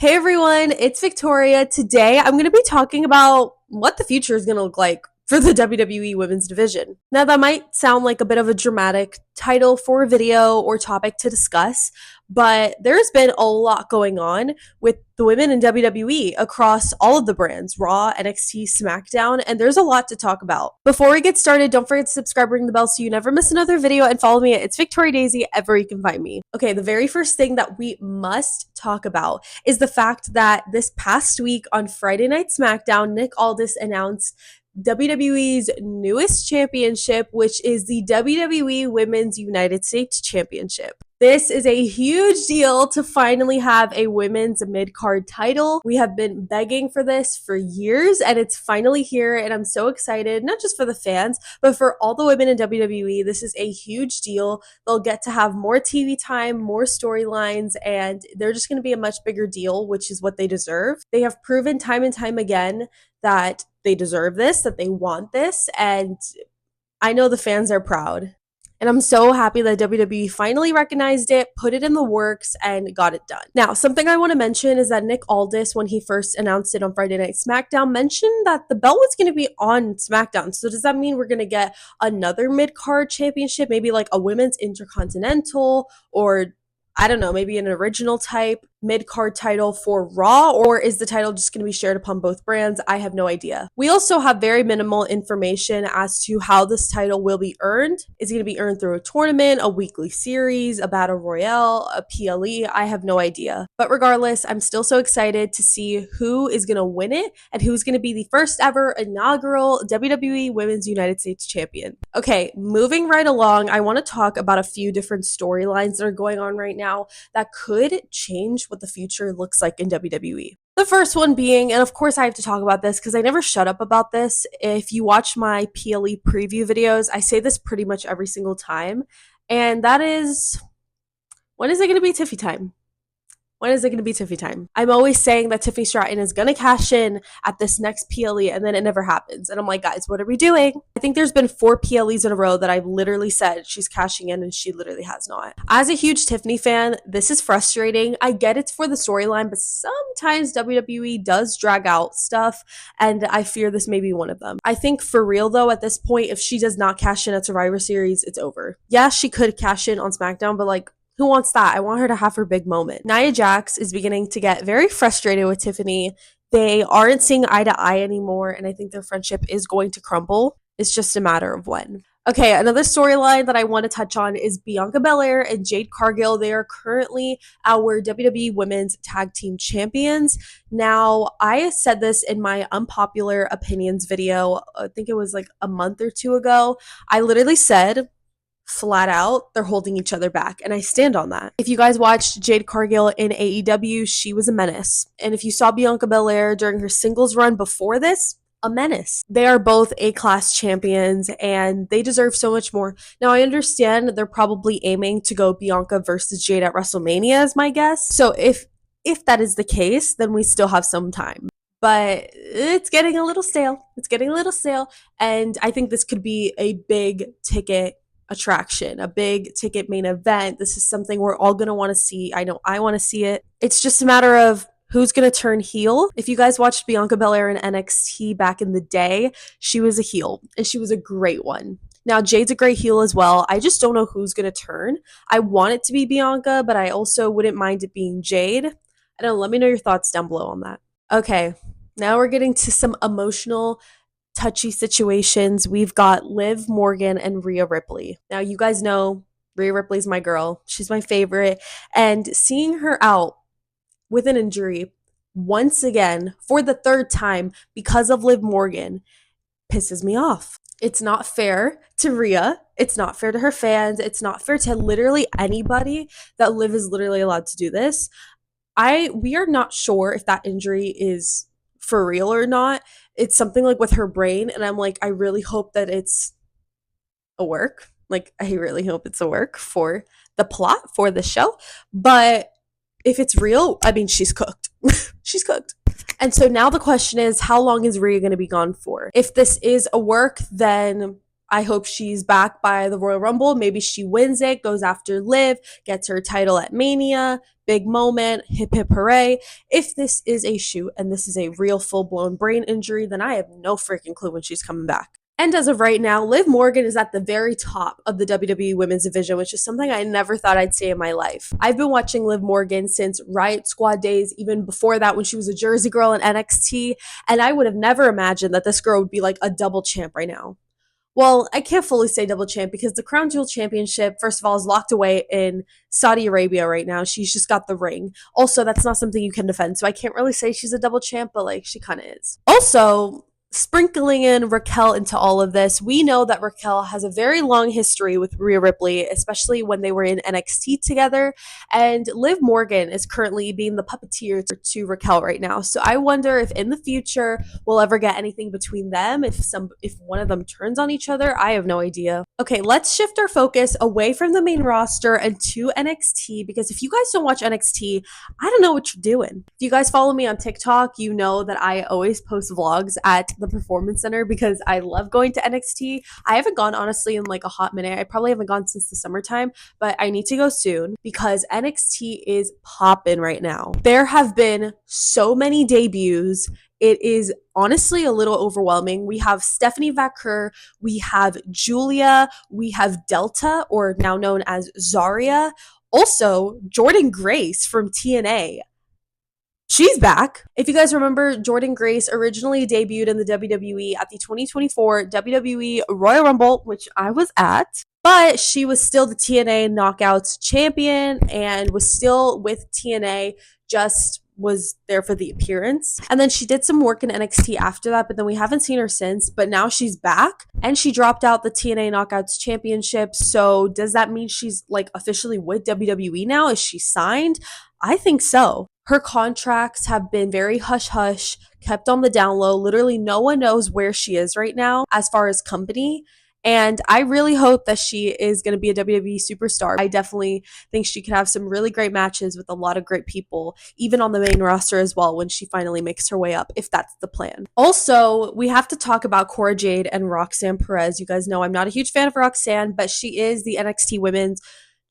Hey everyone, it's Victoria. Today I'm going to be talking about what the future is going to look like for the WWE Women's Division. Now, that might sound like a bit of a dramatic title for a video or topic to discuss, but there's been a lot going on with the women in WWE across all of the brands, Raw, NXT, SmackDown, and there's a lot to talk about. Before we get started, don't forget to subscribe, ring the bell so you never miss another video, and follow me at It's Victoria Daisy ever you can find me. Okay, the very first thing that we must talk about is the fact that this past week on Friday Night SmackDown, Nick Aldis announced WWE's newest championship, which is the WWE Women's United States Championship. This is a huge deal to finally have a women's mid-card title. We have been begging for this for years, and it's finally here, and I'm so excited, not just for the fans, but for all the women in WWE. This is a huge deal. They'll get to have more TV time, more storylines, and they're just going to be a much bigger deal, which is what they deserve. They have proven time and time again that they deserve this, that they want this, and I know the fans are proud. And I'm so happy that WWE finally recognized it, put it in the works, and got it done. Now, something I want to mention is that Nick Aldis, when he first announced it on Friday Night SmackDown, mentioned that the belt was going to be on SmackDown. So does that mean we're going to get another mid-card championship, maybe like a women's intercontinental, or I don't know, maybe an original type mid-card title for Raw, or is the title just going to be shared upon both brands? I have no idea. We also have very minimal information as to how this title will be earned. Is it going to be earned through a tournament, a weekly series, a battle royale, a PLE? I have no idea. But regardless, I'm still so excited to see who is going to win it and who's going to be the first ever inaugural WWE Women's United States Champion. Okay, moving right along, I want to talk about a few different storylines that are going on right now that could change what the future looks like in WWE. The first one being, and of course I have to talk about this because I never shut up about this. If you watch my PLE preview videos, I say this pretty much every single time, and that is, when is it going to be Tiffy time? When is it going to be Tiffy time? I'm always saying that Tiffany Stratton is going to cash in at this next PLE, and then it never happens. And I'm like, guys, what are we doing? I think there's been 4 PLEs in a row that I've literally said she's cashing in, and she literally has not. As a huge Tiffany fan, this is frustrating. I get it's for the storyline, but sometimes WWE does drag out stuff, and I fear this may be one of them. I think for real, though, at this point, if she does not cash in at Survivor Series, it's over. Yeah, she could cash in on SmackDown, but like, who wants that? I want her to have her big moment. Nia Jax is beginning to get very frustrated with Tiffany. They aren't seeing eye to eye anymore, and I think their friendship is going to crumble. It's just a matter of when. Okay, another storyline that I want to touch on is Bianca Belair and Jade Cargill. They are currently our WWE Women's Tag Team Champions. Now, I said this in my unpopular opinions video, I think it was like a month or two ago. I literally said, flat out, they're holding each other back, and I stand on that. If you guys watched Jade Cargill in AEW, she was a menace. And if you saw Bianca Belair during her singles run before this, a menace. They are both A-class champions, and they deserve so much more. Now, I understand they're probably aiming to go Bianca versus Jade at WrestleMania is my guess. So if that is the case, then we still have some time. But it's getting a little stale. It's getting a little stale, and I think this could be a big ticket attraction, a big ticket main event. This is something we're all going to want to see. I know I want to see it. It's just a matter of who's going to turn heel. If you guys watched Bianca Belair in NXT back in the day, she was a heel, and she was a great one. Now, Jade's a great heel as well. I just don't know who's going to turn. I want it to be Bianca, but I also wouldn't mind it being Jade. I don't know. Let me know your thoughts down below on that. Okay, now we're getting to some emotional touchy situations. We've got Liv Morgan and Rhea Ripley. Now, you guys know Rhea Ripley's my girl. She's my favorite. And seeing her out with an injury once again for the 3rd time because of Liv Morgan pisses me off. It's not fair to Rhea. It's not fair to her fans. It's not fair to literally anybody that Liv is literally allowed to do this. We are not sure if that injury is for real or not. It's something like with her brain, and I'm like, I really hope that it's a work. Like, I really hope it's a work for the plot, for the show. But if it's real, I mean, she's cooked. She's cooked. And so now the question is, how long is Rhea going to be gone for? If this is a work, then I hope she's back by the Royal Rumble. Maybe she wins it, goes after Liv, gets her title at Mania, big moment, hip hip hooray. If this is a shoot and this is a real full blown brain injury, then I have no freaking clue when she's coming back. And as of right now, Liv Morgan is at the very top of the WWE Women's Division, which is something I never thought I'd see in my life. I've been watching Liv Morgan since Riot Squad days, even before that when she was a Jersey girl in NXT, and I would have never imagined that this girl would be like a double champ right now. Well, I can't fully say double champ because the Crown Jewel Championship, first of all, is locked away in Saudi Arabia right now. She's just got the ring. Also, that's not something you can defend, so I can't really say she's a double champ, but like she kind of is. Also, sprinkling in Raquel into all of this, we know that Raquel has a very long history with Rhea Ripley, especially when they were in NXT together. And Liv Morgan is currently being the puppeteer to Raquel right now. So I wonder if in the future we'll ever get anything between them. If one of them turns on each other, I have no idea. Okay, let's shift our focus away from the main roster and to NXT, because if you guys don't watch NXT, I don't know what you're doing. If you guys follow me on TikTok, you know that I always post vlogs at the Performance Center because I love going to NXT. I haven't gone honestly in like a hot minute. I probably haven't gone since the summertime, but I need to go soon because NXT is popping right now. There have been so many debuts. It is honestly a little overwhelming. We have Stephanie Vaquer, we have Julia, we have Delta, or now known as Zarya. Also, Jordynne Grace from TNA. She's back. If you guys remember, Jordynne Grace originally debuted in the WWE at the 2024 WWE Royal Rumble, which I was at. But she was still the TNA Knockouts champion and was still with TNA, just was there for the appearance. And then she did some work in NXT after that, but then we haven't seen her since. But now she's back and she dropped out the TNA Knockouts championship. So does that mean she's like officially with WWE now? Is she signed? I think so. Her contracts have been very hush-hush, kept on the down low. Literally no one knows where she is right now as far as company. And I really hope that she is going to be a WWE superstar. I definitely think she could have some really great matches with a lot of great people, even on the main roster as well, when she finally makes her way up, if that's the plan. Also, we have to talk about Cora Jade and Roxanne Perez. You guys know I'm not a huge fan of Roxanne, but she is the NXT Women's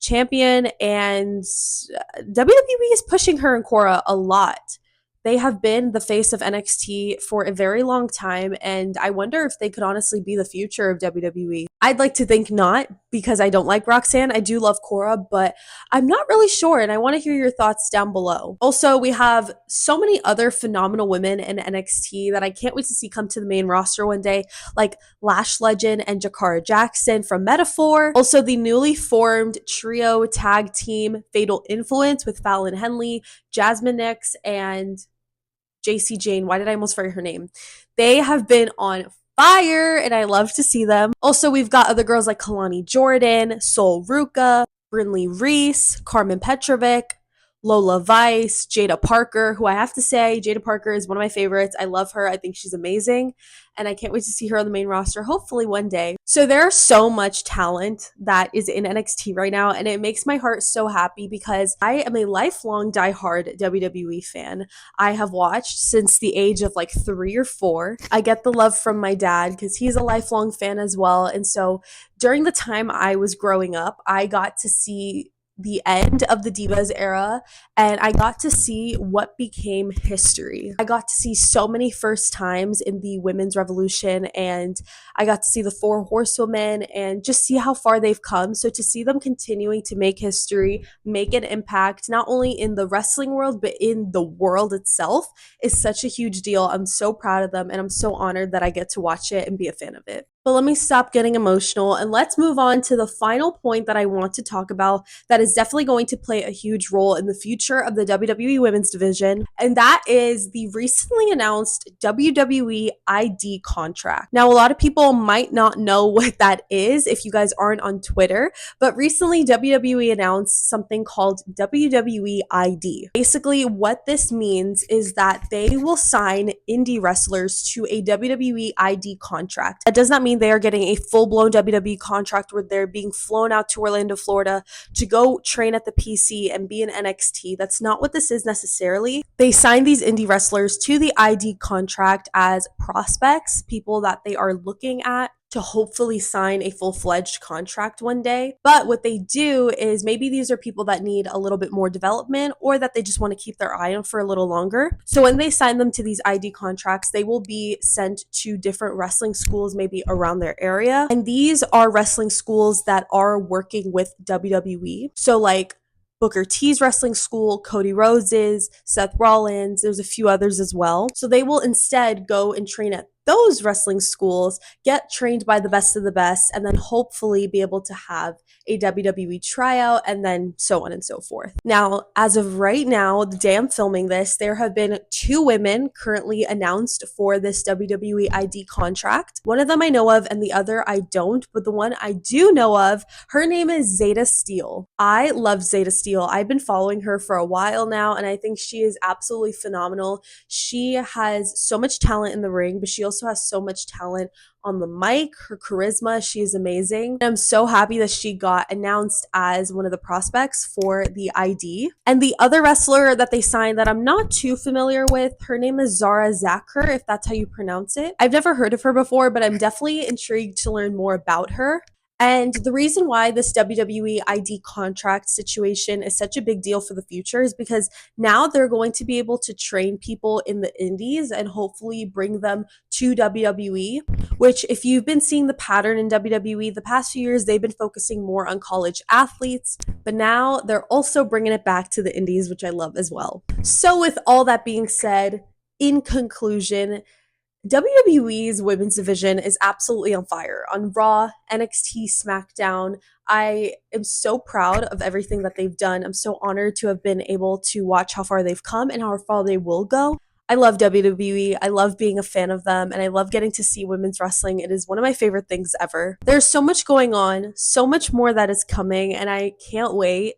champion, and WWE is pushing her and Cora a lot. They have been the face of NXT for a very long time, and I wonder if they could honestly be the future of WWE. I'd like to think not, because I don't like Roxanne. I do love Cora, but I'm not really sure, and I want to hear your thoughts down below. Also, we have so many other phenomenal women in NXT that I can't wait to see come to the main roster one day, like Lash Legend and Jakara Jackson from Metaphor. Also, the newly formed trio tag team Fatal Influence with Fallon Henley, Jasmine Nix, and JC Jane. Why did I almost forget her name? They have been on fire, and I love to see them. Also, we've got other girls like Kalani Jordan, Sol Ruka, Brinley Reese, Carmen Petrovic, Lola Vice, Jada Parker, who I have to say, Jada Parker is one of my favorites. I love her. I think she's amazing. And I can't wait to see her on the main roster, hopefully one day. So there's so much talent that is in NXT right now, and it makes my heart so happy because I am a lifelong diehard WWE fan. I have watched since the age of like 3 or 4. I get the love from my dad because he's a lifelong fan as well. And so during the time I was growing up, I got to see the end of the Divas era, and I got to see what became history. I got to see so many first times in the women's revolution, and I got to see the 4 horsewomen and just see how far they've come. So to see them continuing to make history, make an impact, not only in the wrestling world, but in the world itself, is such a huge deal. I'm so proud of them, and I'm so honored that I get to watch it and be a fan of it. But let me stop getting emotional and let's move on to the final point that I want to talk about that is definitely going to play a huge role in the future of the WWE Women's Division, and that is the recently announced WWE ID contract. Now, a lot of people might not know what that is if you guys aren't on Twitter, but recently WWE announced something called WWE ID. Basically, what this means is that they will sign indie wrestlers to a WWE ID contract. That does not mean they are getting a full-blown WWE contract where they're being flown out to Orlando, Florida to go train at the PC and be in NXT. That's not what this is necessarily. They sign these indie wrestlers to the ID contract as prospects, people that they are looking at to hopefully sign a full-fledged contract one day. But what they do is maybe these are people that need a little bit more development or that they just want to keep their eye on for a little longer. So when they sign them to these ID contracts, they will be sent to different wrestling schools maybe around their area. And these are wrestling schools that are working with WWE. So like Booker T's wrestling school, Cody Rhodes's, Seth Rollins, there's a few others as well. So they will instead go and train at those wrestling schools, get trained by the best of the best, and then hopefully be able to have a WWE tryout, and then so on and so forth. Now, as of right now, the day I'm filming this, there have been 2 women currently announced for this WWE ID contract. One of them I know of, and the other I don't, but the one I do know of, her name is Zeta Steele. I love Zeta Steele. I've been following her for a while now, and I think she is absolutely phenomenal. She has so much talent in the ring, but she also has so much talent on the mic. Her charisma, she is amazing. And I'm so happy that she got announced as one of the prospects for the ID. And the other wrestler that they signed that I'm not too familiar with, her name is Zara Zacher, if that's how you pronounce it. I've never heard of her before, but I'm definitely intrigued to learn more about her. And the reason why this WWE ID contract situation is such a big deal for the future is because now they're going to be able to train people in the indies and hopefully bring them to WWE, which if you've been seeing the pattern in WWE the past few years, they've been focusing more on college athletes, but now they're also bringing it back to the indies, which I love as well. So with all that being said, in conclusion, WWE's women's division is absolutely on fire. On Raw, NXT, SmackDown, I am so proud of everything that they've done. I'm so honored to have been able to watch how far they've come and how far they will go. I love WWE. I love being a fan of them, and I love getting to see women's wrestling. It is one of my favorite things ever. There's so much going on, so much more that is coming, and I can't wait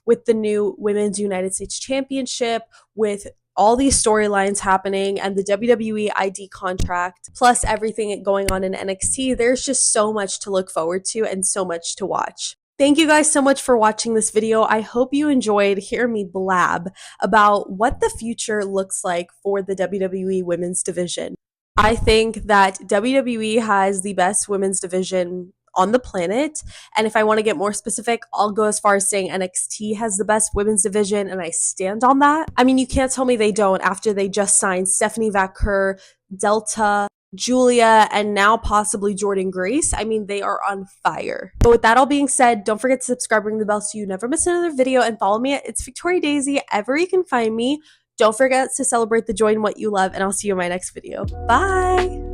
with the new Women's United States Championship, with all these storylines happening and the WWE ID contract, plus everything going on in NXT. There's just so much to look forward to and so much to watch. Thank you guys so much for watching this video. I hope you enjoyed hearing me blab about what the future looks like for the WWE women's division. I think that WWE has the best women's division on the planet. And if I want to get more specific, I'll go as far as saying NXT has the best women's division, and I stand on that. I mean, you can't tell me they don't after they just signed Stephanie Vaquer, Delta, Julia, and now possibly Jordan Grace. I mean, they are on fire. But with that all being said, don't forget to subscribe, ring the bell so you never miss another video, and follow me at It's Victoria Daisy ever you can find me. Don't forget to celebrate the joy in what you love, and I'll see you in my next video. Bye!